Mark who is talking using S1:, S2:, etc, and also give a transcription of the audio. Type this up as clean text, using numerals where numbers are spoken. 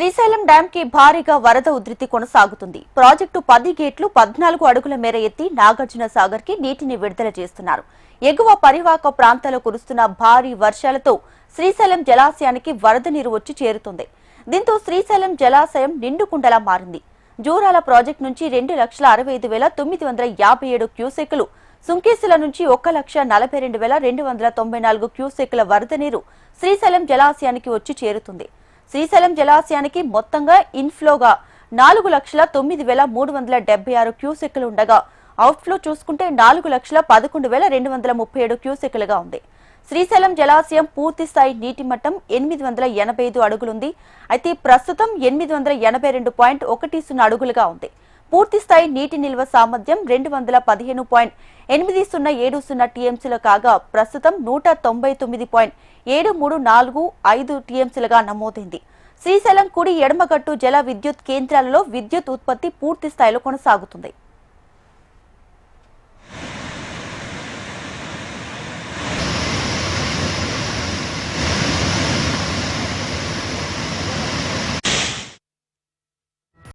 S1: Srisailam dam కి భారీగా వరద ఉధృతి కొనసాగుతుంది. ప్రాజెక్టు 10 గేట్లు 14 అడుగుల మేర ఎత్తి నాగార్జున సాగర్ కి నీటిని విడుదల చేస్తున్నారు. ఎగువ పరివాహక ప్రాంతాల్లో కురుస్తున్న భారీ వర్షాలతో శ్రీశైలం జలాశయానికి వరద నీరు వచ్చి చేరుతుంది. దీంతో శ్రీశైలం జలాశయం నిండుకుండలా మారింది. జూరాల ప్రాజెక్టు నుంచి 2,65,957 క్యూసెక్కులు, సుంకేసుల నుంచి 1,42,294 క్యూసెక్కుల వరద నీరు శ్రీశైలం జలాశయానికి వచ్చి చేరుతుంది. శ్రీశైలం జలాశయానికి మొత్తంగా ఇన్ఫ్లోగా 4,09,376 క్యూసెక్కులు ఉండగా అవుట్ఫ్లో చూసుకుంటే 4,11,237 క్యూసెక్కులుగా ఉంది. శ్రీశైలం జలాశయం పూర్తి స్థాయి నీటి మట్టం 885 అడుగులుంది. అయితే ప్రస్తుతం 882.10 అడుగులుగా ఉంది. పూర్తి స్థాయి నీటి నిల్వ సామర్థ్యం 215.8070 టీఎంసీలు కాగా ప్రస్తుతం 199.7345 టీఎంసీలుగా నమోదైంది. శ్రీశైలం కుడి ఎడమగట్టు జల విద్యుత్ కేంద్రాలలో విద్యుత్ ఉత్పత్తి పూర్తి స్థాయిలో కొనసాగుతుంది.